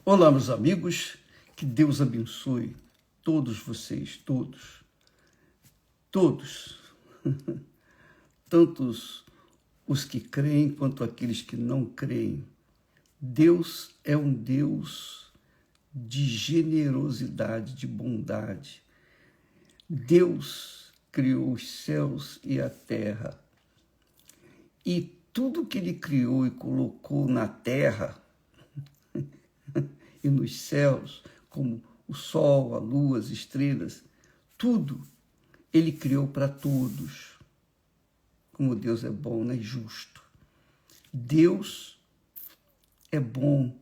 Olá, meus amigos, que Deus abençoe todos vocês, todos, tantos os que creem quanto aqueles que não creem. Deus é um Deus de generosidade, de bondade. Deus criou os céus e a terra. E tudo que Ele criou e colocou na terra e nos céus, como o sol, a lua, as estrelas, tudo Ele criou para todos. Como Deus é bom, né? Justo. Deus é bom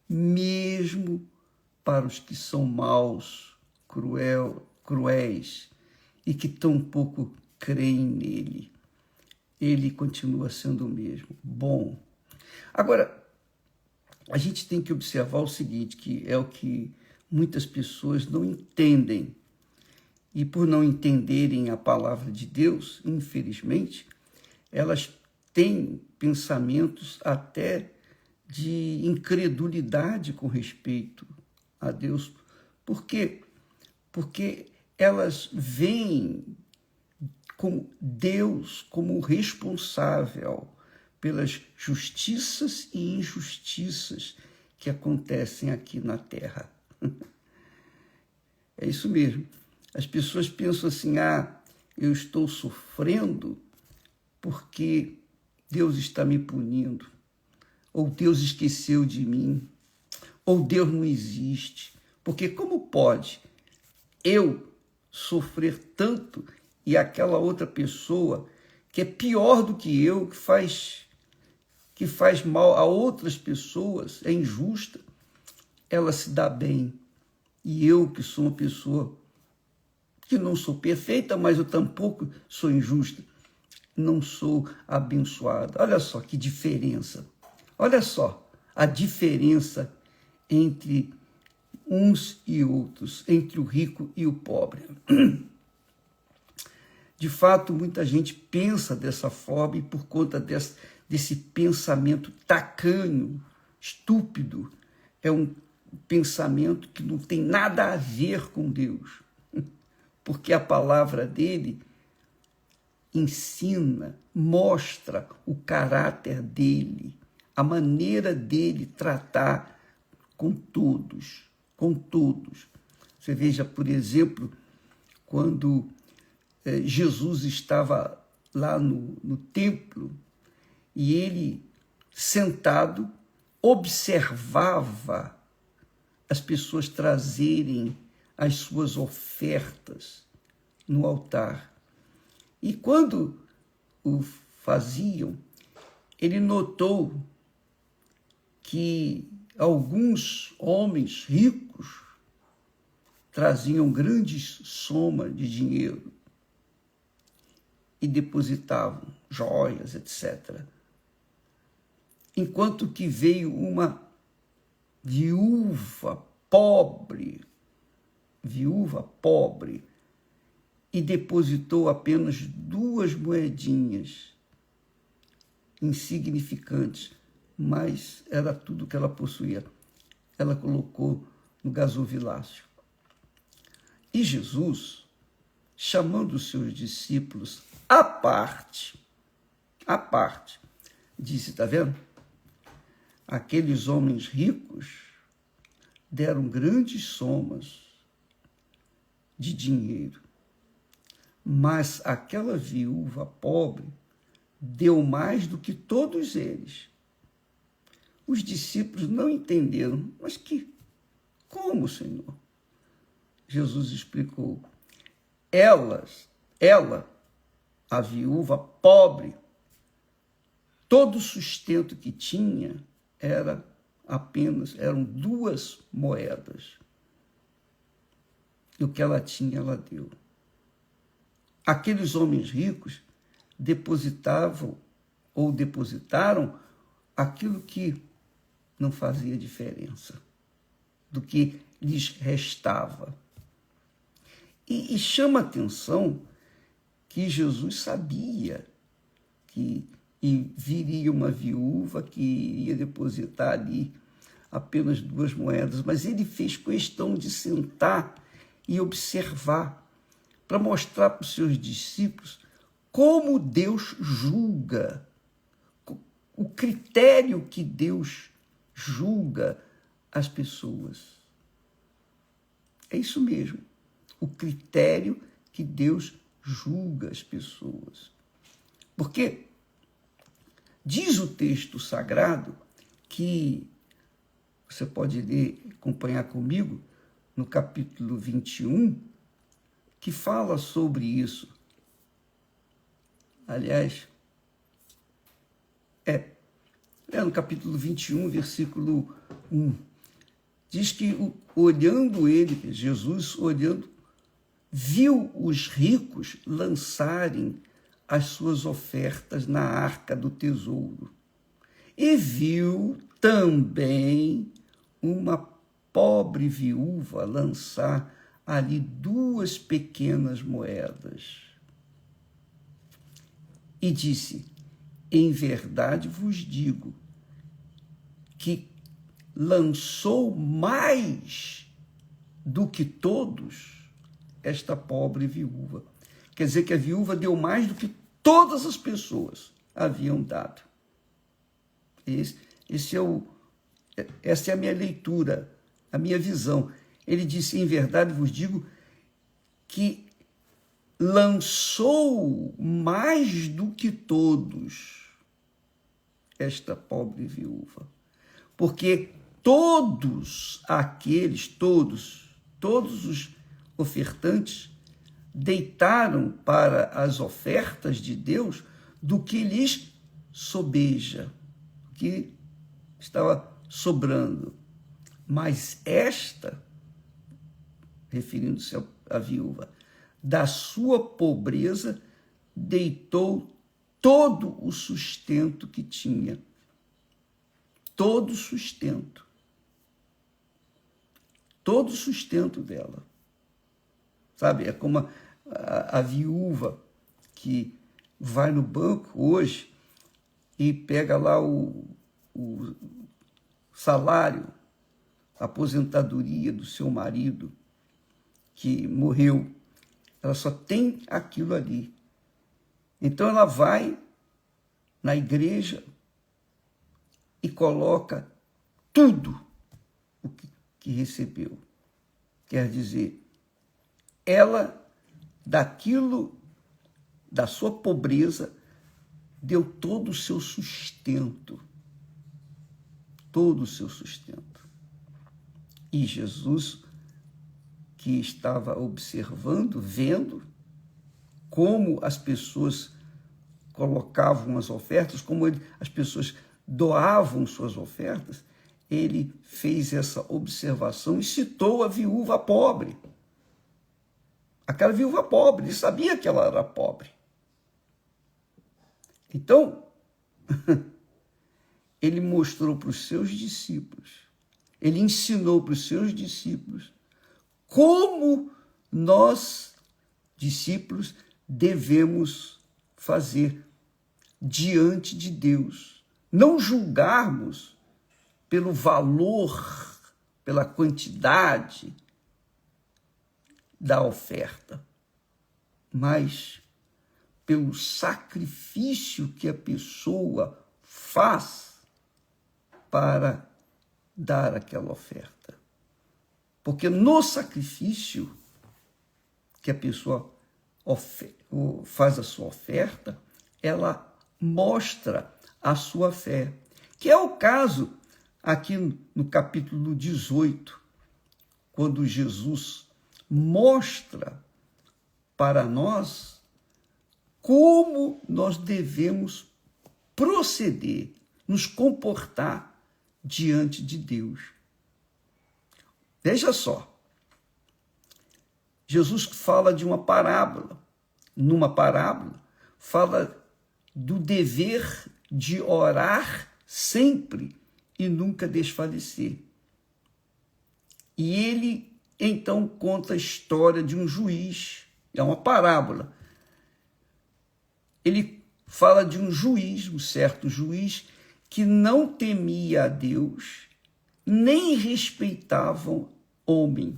mesmo para os que são maus, cruéis e que tão pouco creem nele. Ele continua sendo o mesmo, bom. Agora, a gente tem que observar o seguinte, que é o que muitas pessoas não entendem. E por não entenderem a palavra de Deus, infelizmente, elas têm pensamentos até de incredulidade com respeito a Deus. Por quê? Porque elas veem como Deus como responsável pelas justiças e injustiças que acontecem aqui na Terra. É isso mesmo. As pessoas pensam assim, eu estou sofrendo porque Deus está me punindo, ou Deus esqueceu de mim, ou Deus não existe. Porque como pode eu sofrer tanto e aquela outra pessoa que é pior do que eu, que faz mal a outras pessoas, é injusta, ela se dá bem. E eu, que sou uma pessoa que não sou perfeita, mas eu tampouco sou injusta, não sou abençoada. Olha só que diferença. Olha só a diferença entre uns e outros, entre o rico e o pobre. De fato, muita gente pensa dessa forma e por conta desse pensamento tacanho, estúpido, é um pensamento que não tem nada a ver com Deus, porque a palavra dele ensina, mostra o caráter dele, a maneira dele tratar com todos, com todos. Você veja, por exemplo, quando Jesus estava lá no templo e ele, sentado, observava as pessoas trazerem as suas ofertas no altar. E quando o faziam, ele notou que alguns homens ricos traziam grandes somas de dinheiro e depositavam joias, etc. Enquanto que veio uma viúva pobre, e depositou apenas 2 moedinhas insignificantes, mas era tudo que ela possuía. Ela colocou no gasofilácio. E Jesus, chamando os seus discípulos à parte, disse, está vendo? Aqueles homens ricos deram grandes somas de dinheiro, mas aquela viúva pobre deu mais do que todos eles. Os discípulos não entenderam, mas como, Senhor? Jesus explicou. Ela, a viúva pobre, todo o sustento que tinha eram 2 moedas. E o que ela tinha, ela deu. Aqueles homens ricos depositaram aquilo que não fazia diferença, do que lhes restava. E chama a atenção que Jesus sabia que viria uma viúva que iria depositar ali apenas 2 moedas, mas ele fez questão de sentar e observar, para mostrar para os seus discípulos como Deus julga, o critério que Deus julga as pessoas. É isso mesmo, o critério que Deus julga as pessoas. Porque diz o texto sagrado que, você pode ler, acompanhar comigo, no capítulo 21, que fala sobre isso. Aliás, no capítulo 21, versículo 1, diz que, olhando ele, Jesus, olhando, viu os ricos lançarem as suas ofertas na arca do tesouro e viu também uma pobre viúva lançar ali 2 pequenas moedas. E disse: em verdade vos digo que lançou mais do que todos esta pobre viúva. Quer dizer que a viúva deu mais do que todas as pessoas haviam dado. Essa é a minha leitura, a minha visão. Ele disse: em verdade vos digo que lançou mais do que todos esta pobre viúva. Porque todos os ofertantes deitaram para as ofertas de Deus do que lhes sobeja, que estava sobrando. Mas esta, referindo-se à viúva, da sua pobreza deitou todo o sustento que tinha. Todo o sustento. Todo o sustento dela. Sabe, é como a viúva que vai no banco hoje e pega lá o salário, a aposentadoria do seu marido que morreu. Ela só tem aquilo ali. Então ela vai na igreja e coloca tudo o que recebeu. Quer dizer, ela, daquilo, da sua pobreza, deu todo o seu sustento. Todo o seu sustento. E Jesus, que estava observando, vendo como as pessoas colocavam as ofertas, como as pessoas doavam suas ofertas, ele fez essa observação e citou a viúva pobre. Aquela viúva pobre, ele sabia que ela era pobre. Então, ele mostrou para os seus discípulos, ele ensinou para os seus discípulos como nós, discípulos, devemos fazer diante de Deus. Não julgarmos pelo valor, pela quantidade da oferta, mas pelo sacrifício que a pessoa faz para dar aquela oferta. Porque no sacrifício que a pessoa faz a sua oferta, ela mostra a sua fé. Que é o caso aqui no capítulo 18, quando Jesus mostra para nós como nós devemos proceder, nos comportar diante de Deus. Veja só, Jesus fala de uma parábola. Numa parábola, fala do dever de orar sempre e nunca desfalecer. E ele, então, conta a história de um juiz. É uma parábola. Ele fala de um juiz, um certo juiz, que não temia a Deus nem respeitavam homem.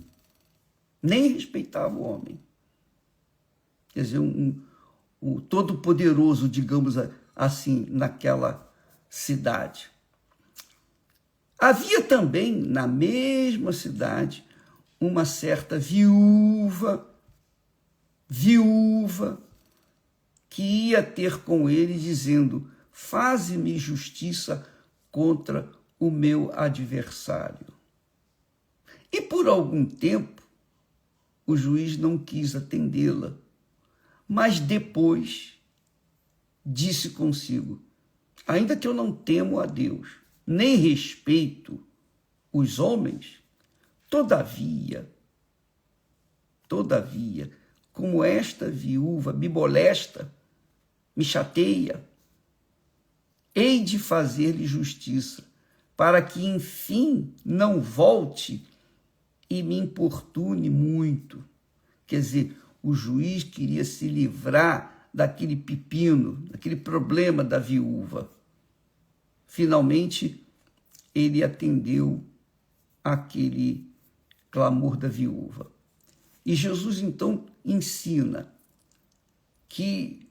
Nem respeitavam o homem. Quer dizer, o todo-poderoso, digamos assim, naquela cidade. Havia também, na mesma cidade, uma certa viúva, que ia ter com ele, dizendo: faze-me justiça contra o meu adversário. E por algum tempo, o juiz não quis atendê-la, mas depois disse consigo: ainda que eu não temo a Deus, nem respeito os homens, todavia, como esta viúva me molesta, me chateia, hei de fazer-lhe justiça, para que, enfim, não volte e me importune muito. Quer dizer, o juiz queria se livrar daquele pepino, daquele problema da viúva. Finalmente, ele atendeu aquele clamor da viúva. E Jesus, então, ensina que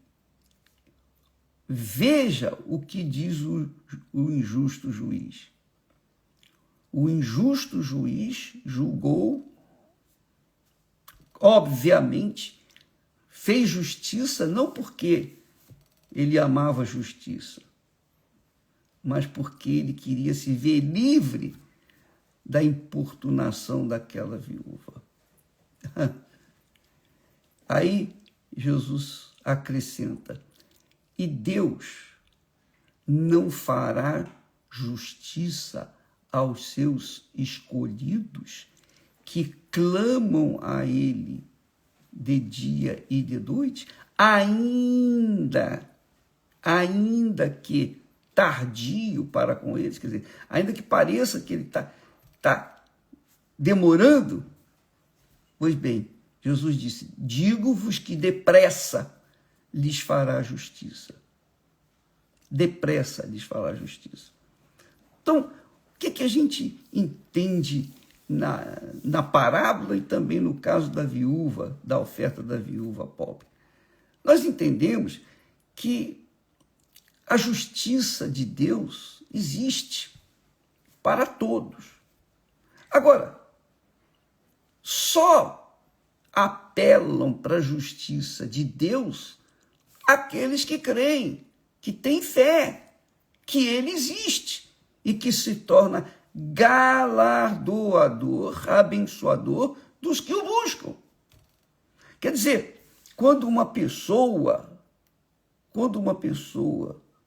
veja o que diz o injusto juiz. O injusto juiz julgou, obviamente, fez justiça não porque ele amava a justiça, mas porque ele queria se ver livre da importunação daquela viúva. Aí Jesus acrescenta: e Deus não fará justiça aos seus escolhidos que clamam a Ele de dia e de noite, ainda que tardio para com eles, quer dizer, ainda que pareça que ele está demorando. Pois bem, Jesus disse: digo-vos que depressa lhes fará justiça. Depressa lhes fará justiça. Então, o que a gente entende na parábola e também no caso da viúva, da oferta da viúva pobre? Nós entendemos que a justiça de Deus existe para todos. Agora, só apelam para a justiça de Deus aqueles que creem, que têm fé, que Ele existe e que se torna galardoador, abençoador dos que o buscam. Quer dizer, quando uma pessoa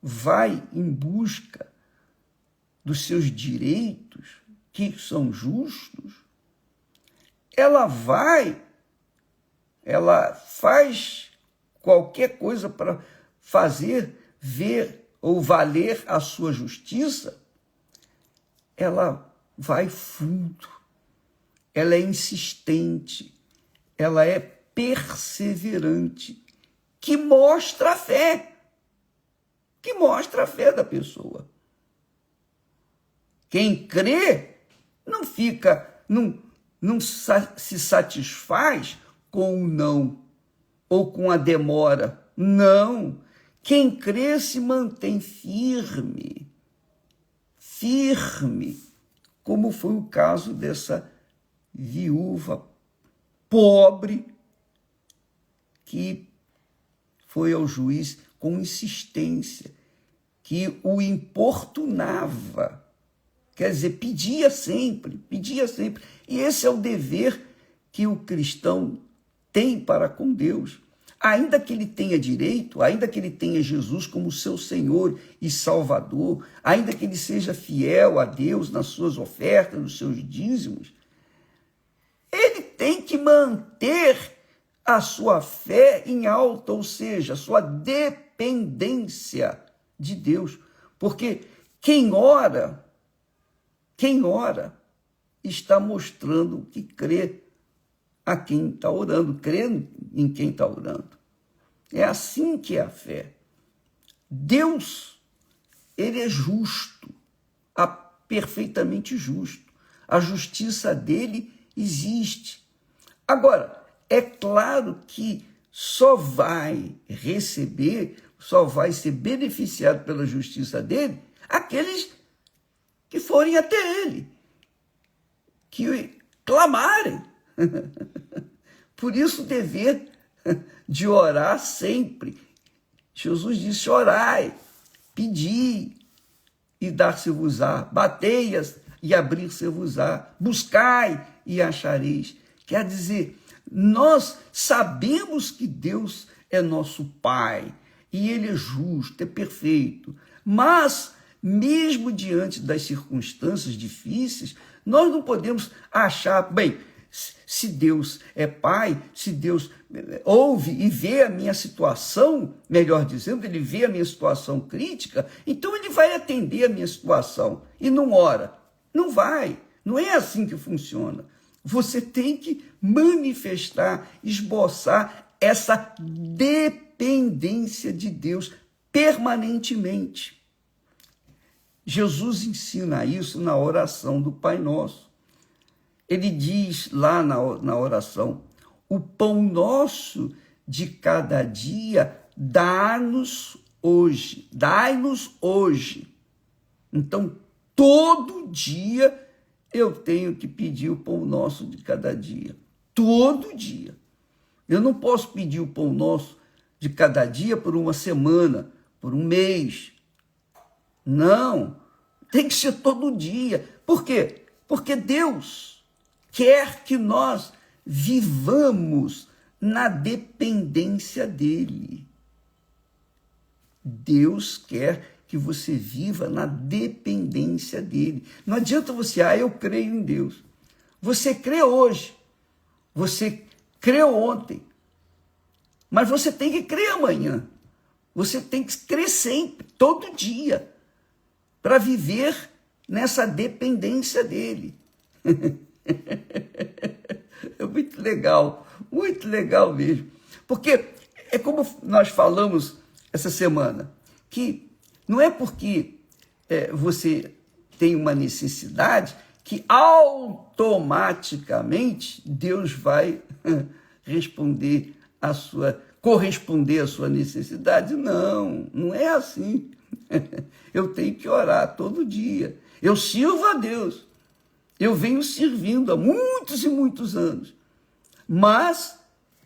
vai em busca dos seus direitos, que são justos, ela faz qualquer coisa para fazer, ver ou valer a sua justiça, ela vai fundo, ela é insistente, ela é perseverante, que mostra a fé da pessoa. Quem crê não se satisfaz com o não ou com a demora. Não. Quem crê se mantém firme, como foi o caso dessa viúva pobre que foi ao juiz com insistência, que o importunava. Quer dizer, pedia sempre. E esse é o dever que o cristão tem para com Deus. Ainda que ele tenha direito, ainda que ele tenha Jesus como seu Senhor e Salvador, ainda que ele seja fiel a Deus nas suas ofertas, nos seus dízimos, ele tem que manter a sua fé em alta, ou seja, a sua dependência de Deus. Porque quem ora está mostrando que crê a quem está orando, crê em quem está orando. É assim que é a fé. Deus, ele é justo, perfeitamente justo. A justiça dele existe. Agora, é claro que só vai receber, só vai ser beneficiado pela justiça dele aqueles que forem até ele, que clamarem. Por isso o dever de orar sempre. Jesus disse: orai, pedi e dar-se-vos-á, batei-as e abrir-se-vos-á, buscai e achareis. Quer dizer, nós sabemos que Deus é nosso Pai e Ele é justo, é perfeito, mas mesmo diante das circunstâncias difíceis, nós não podemos achar, bem, se Deus é Pai, se Deus ouve e vê a minha situação, melhor dizendo, Ele vê a minha situação crítica, então Ele vai atender a minha situação e não ora. Não vai, não é assim que funciona. Você tem que manifestar, esboçar essa dependência de Deus permanentemente. Jesus ensina isso na oração do Pai Nosso. Ele diz lá na oração: o pão nosso de cada dia dá-nos hoje, dai-nos hoje. Então, todo dia eu tenho que pedir o pão nosso de cada dia. Todo dia. Eu não posso pedir o pão nosso de cada dia por uma semana, por um mês. Não, tem que ser todo dia. Por quê? Porque Deus quer que nós vivamos na dependência dele. Deus quer que você viva na dependência dele. Não adianta você, eu creio em Deus. Você crê hoje, você creu ontem, mas você tem que crer amanhã. Você tem que crer sempre, todo dia, para viver nessa dependência dele. É muito legal mesmo. Porque é como nós falamos essa semana, que não é porque você tem uma necessidade que automaticamente Deus vai corresponder à sua necessidade. Não, não é assim. Eu tenho que orar todo dia. Eu sirvo a Deus. Eu venho servindo há muitos e muitos anos. Mas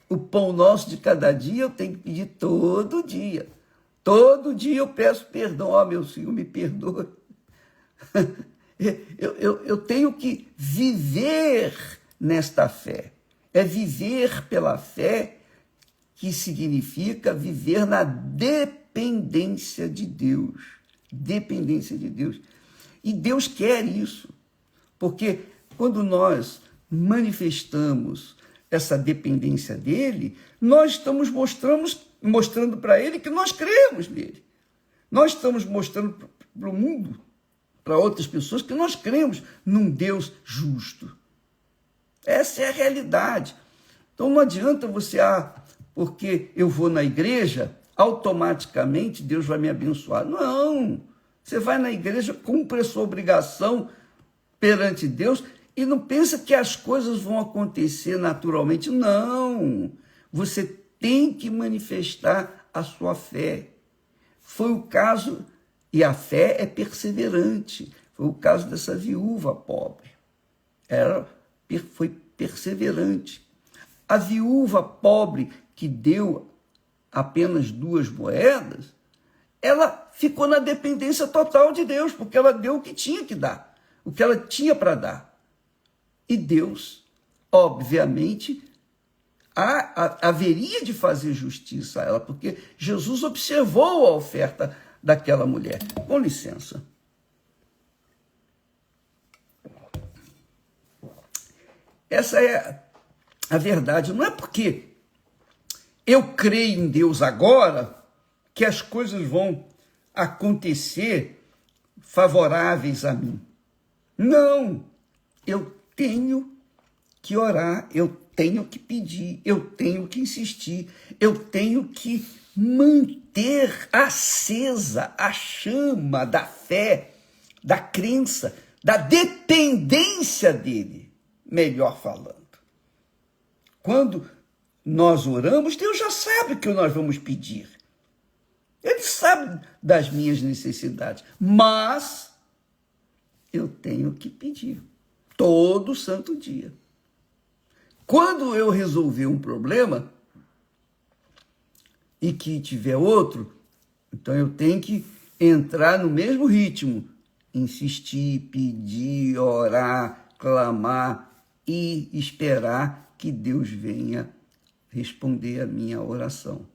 o pão nosso de cada dia eu tenho que pedir todo dia. Todo dia eu peço perdão. Meu Senhor, me perdoe. Eu tenho que viver nesta fé. É viver pela fé que significa viver na dependência de Deus. Dependência de Deus. E Deus quer isso. Porque quando nós manifestamos essa dependência dele, nós estamos mostrando para ele que nós cremos nele. Nós estamos mostrando para o mundo, para outras pessoas, que nós cremos num Deus justo. Essa é a realidade. Então não adianta você, porque eu vou na igreja, automaticamente Deus vai me abençoar. Não, você vai na igreja, cumpre a sua obrigação perante Deus e não pensa que as coisas vão acontecer naturalmente. Não, você tem que manifestar a sua fé. Foi o caso, e a fé é perseverante, foi o caso dessa viúva pobre. Ela foi perseverante. A viúva pobre que deu apenas 2 moedas, ela ficou na dependência total de Deus, porque ela deu o que tinha que dar, o que ela tinha para dar. E Deus, obviamente, haveria de fazer justiça a ela, porque Jesus observou a oferta daquela mulher. Com licença. Essa é a verdade. Não é porque eu creio em Deus agora que as coisas vão acontecer favoráveis a mim. Não, eu tenho que orar, eu tenho que pedir, eu tenho que insistir, eu tenho que manter acesa a chama da fé, da crença, da dependência dele, melhor falando. Quando nós oramos, Deus já sabe o que nós vamos pedir. Ele sabe das minhas necessidades, mas eu tenho que pedir todo santo dia. Quando eu resolver um problema e que tiver outro, então eu tenho que entrar no mesmo ritmo, insistir, pedir, orar, clamar e esperar que Deus venha responder a minha oração.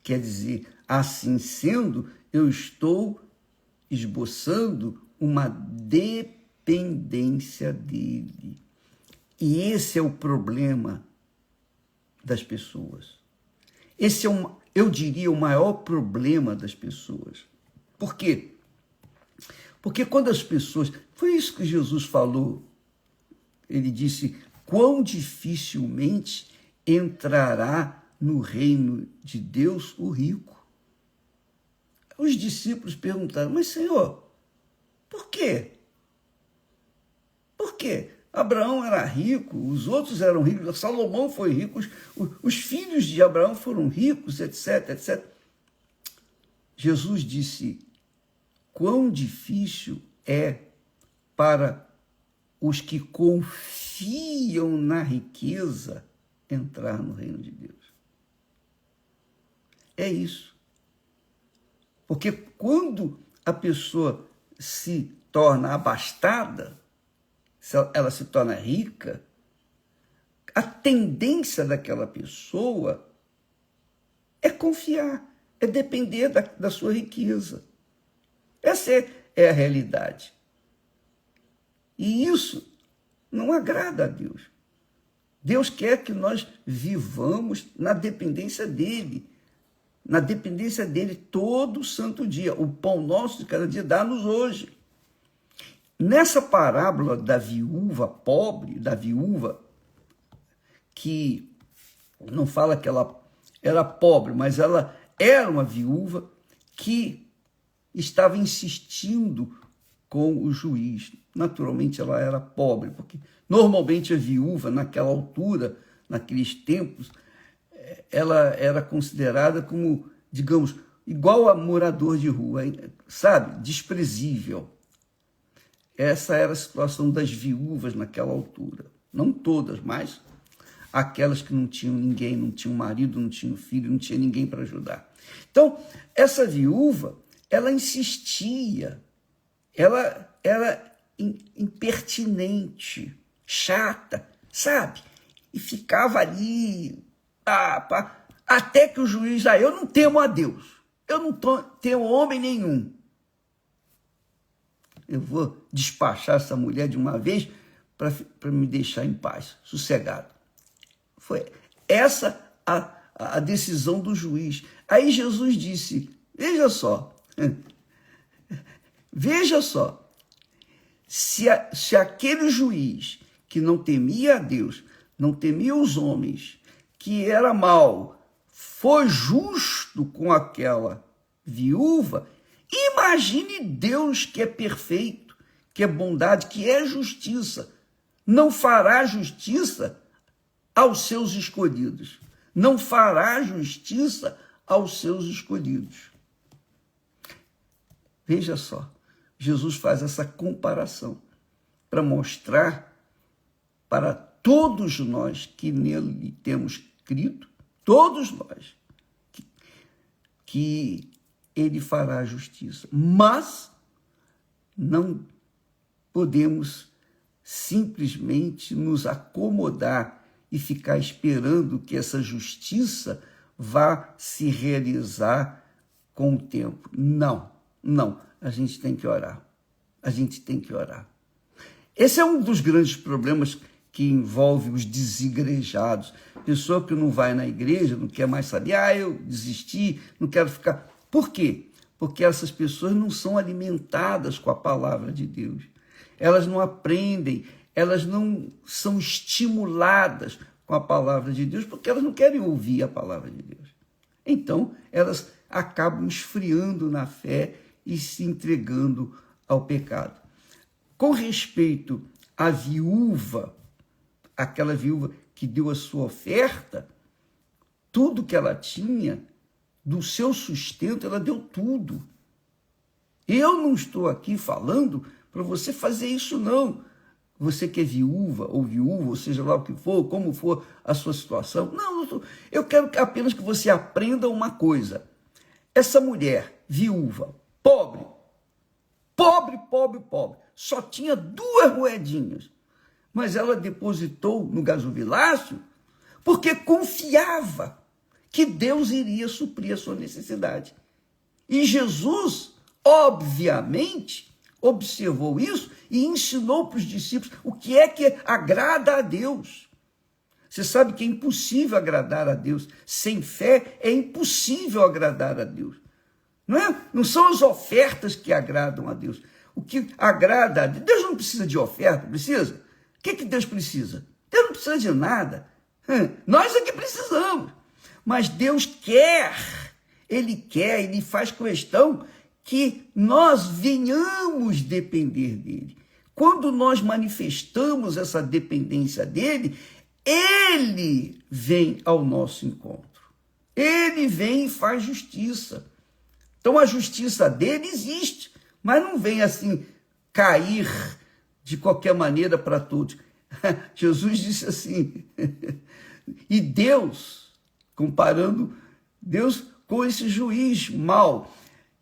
Quer dizer, assim sendo, eu estou esboçando uma dependência dele. E esse é o problema das pessoas. Esse é, eu diria, o maior problema das pessoas. Por quê? Porque quando as pessoas... Foi isso que Jesus falou. Ele disse, quão dificilmente entrará no reino de Deus o rico. Os discípulos perguntaram, mas Senhor, por quê? Por quê? Abraão era rico, os outros eram ricos, Salomão foi rico, os filhos de Abraão foram ricos, etc, etc. Jesus disse, quão difícil é para os que confiam na riqueza entrar no reino de Deus. É isso. Porque quando a pessoa se torna abastada, ela se torna rica, a tendência daquela pessoa é confiar, é depender da sua riqueza. Essa é a realidade. E isso não agrada a Deus. Deus quer que nós vivamos na dependência dele. Na dependência dele todo santo dia. O pão nosso de cada dia dá-nos hoje. Nessa parábola da viúva pobre, da viúva que não fala que ela era pobre, mas ela era uma viúva que estava insistindo com o juiz. Naturalmente ela era pobre, porque normalmente a viúva naquela altura, naqueles tempos, ela era considerada como, digamos, igual a morador de rua, sabe? Desprezível. Essa era a situação das viúvas naquela altura. Não todas, mas aquelas que não tinham ninguém, não tinham marido, não tinham filho, não tinha ninguém para ajudar. Então, essa viúva, ela insistia, ela era impertinente, chata, sabe? E ficava ali, até que o juiz, eu não temo a Deus, eu não temo homem nenhum. Eu vou despachar essa mulher de uma vez para me deixar em paz, sossegado. Foi essa a decisão do juiz. Aí Jesus disse, veja só, se aquele juiz que não temia a Deus, não temia os homens, que era mau, foi justo com aquela viúva, imagine Deus que é perfeito, que é bondade, que é justiça. Não fará justiça aos seus escolhidos. Não fará justiça aos seus escolhidos. Veja só, Jesus faz essa comparação para mostrar para todos nós que nele temos crido, todos nós, que ele fará justiça. Mas não podemos simplesmente nos acomodar e ficar esperando que essa justiça vá se realizar com o tempo. Não. A gente tem que orar. Esse é um dos grandes problemas que envolve os desigrejados. Pessoa que não vai na igreja, não quer mais saber, eu desisti, não quero ficar. Por quê? Porque essas pessoas não são alimentadas com a palavra de Deus. Elas não aprendem, elas não são estimuladas com a palavra de Deus, porque elas não querem ouvir a palavra de Deus. Então, elas acabam esfriando na fé e se entregando ao pecado. Com respeito à viúva, aquela viúva que deu a sua oferta, tudo que ela tinha, do seu sustento, ela deu tudo. Eu não estou aqui falando para você fazer isso, não. Você que é viúva, ou seja lá o que for, como for a sua situação. Não, eu quero apenas que você aprenda uma coisa. Essa mulher, viúva, pobre, só tinha 2 moedinhas, mas ela depositou no gasofilácio porque confiava que Deus iria suprir a sua necessidade. E Jesus, obviamente, observou isso e ensinou para os discípulos o que agrada a Deus. Você sabe que é impossível agradar a Deus. Sem fé é impossível agradar a Deus. Não é? Não são as ofertas que agradam a Deus. O que agrada a Deus, Deus não precisa de oferta, precisa? O que Deus precisa? Deus não precisa de nada. Nós é que precisamos. Mas Deus quer, Ele faz questão que nós venhamos depender dEle. Quando nós manifestamos essa dependência dEle, Ele vem ao nosso encontro. Ele vem e faz justiça. Então a justiça dEle existe, mas não vem assim cair de qualquer maneira para todos. Jesus disse assim, e Deus, comparando Deus com esse juiz mau,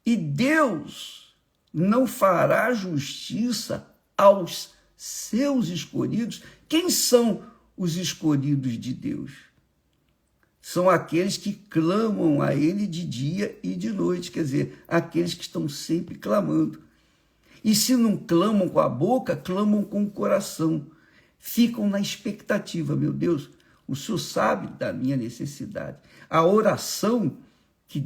e Deus não fará justiça aos seus escolhidos. Quem são os escolhidos de Deus? São aqueles que clamam a Ele de dia e de noite, quer dizer, aqueles que estão sempre clamando. E se não clamam com a boca, clamam com o coração. Ficam na expectativa, meu Deus, o Senhor sabe da minha necessidade. A oração que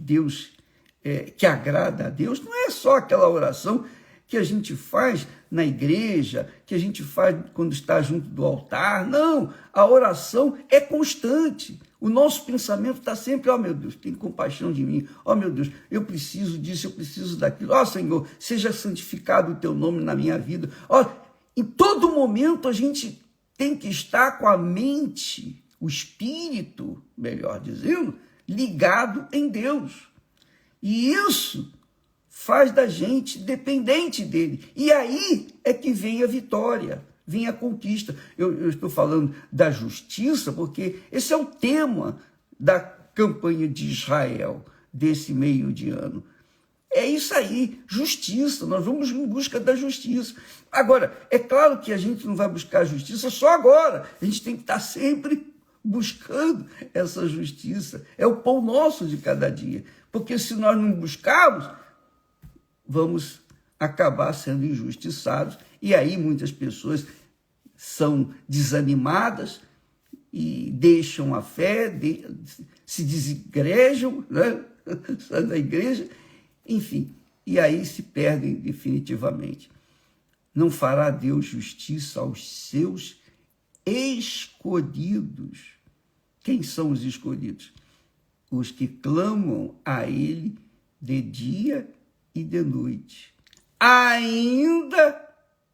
que agrada a Deus, não é só aquela oração que a gente faz na igreja, que a gente faz quando está junto do altar. Não, a oração é constante. O nosso pensamento está sempre, ó meu Deus, tem compaixão de mim. Ó meu Deus, eu preciso disso, eu preciso daquilo. Ó Senhor, seja santificado o teu nome na minha vida. Ó, em todo momento a gente tem que estar com a mente, o espírito, melhor dizendo, ligado em Deus. E isso faz da gente dependente dele. E aí é que vem a vitória, vem a conquista. Eu estou falando da justiça porque esse é o tema da campanha de Israel, desse meio de ano. É isso aí, justiça. Nós vamos em busca da justiça. Agora, é claro que a gente não vai buscar a justiça só agora. A gente tem que estar sempre buscando essa justiça. É o pão nosso de cada dia. Porque se nós não buscarmos, vamos acabar sendo injustiçados. E aí muitas pessoas são desanimadas e deixam a fé, se desigrejam, né? Saem da igreja, enfim, e aí se perdem definitivamente. Não fará Deus justiça aos seus escolhidos. Quem são os escolhidos? Os que clamam a Ele de dia e de noite.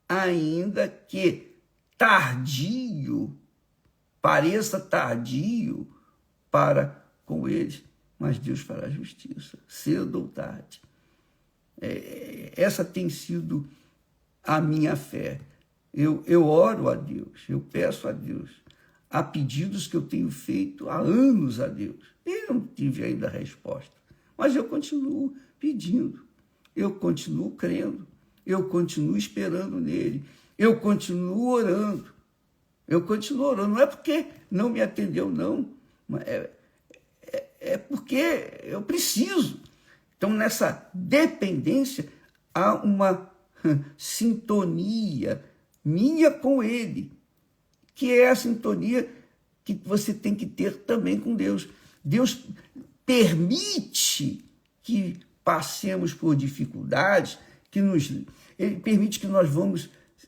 Ainda que tardio, pareça tardio para com eles, mas Deus fará justiça, cedo ou tarde. Essa tem sido a minha fé. Eu oro a Deus, eu peço a Deus. Há pedidos que eu tenho feito há anos a Deus. E não tive ainda a resposta. Mas eu continuo pedindo, eu continuo crendo, eu continuo esperando nele, eu continuo orando. Não é porque não me atendeu, não. É porque eu preciso. Então, nessa dependência, há uma sintonia minha com ele, que é a sintonia que você tem que ter também com Deus. Deus permite que passemos por dificuldades, Ele permite que nós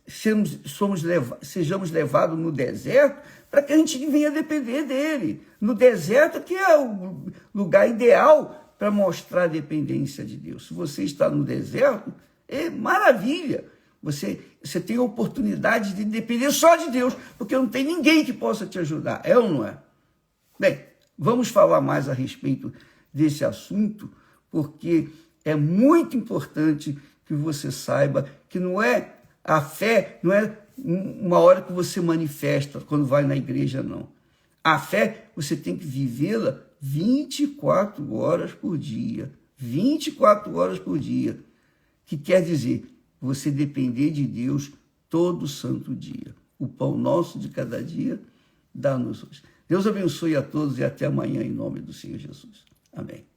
sejamos levados no deserto para que a gente venha depender dele. No deserto, que é o lugar ideal para mostrar a dependência de Deus. Se você está no deserto, é maravilha. Você tem a oportunidade de depender só de Deus, porque não tem ninguém que possa te ajudar. É ou não é? Bem, vamos falar mais a respeito desse assunto, porque é muito importante que você saiba que não é a fé, não é uma hora que você manifesta quando vai na igreja, não. A fé, você tem que vivê-la 24 horas por dia. 24 horas por dia. Que quer dizer, você depender de Deus todo santo dia. O pão nosso de cada dia, dá-nos hoje. Deus abençoe a todos e até amanhã, em nome do Senhor Jesus. Amém.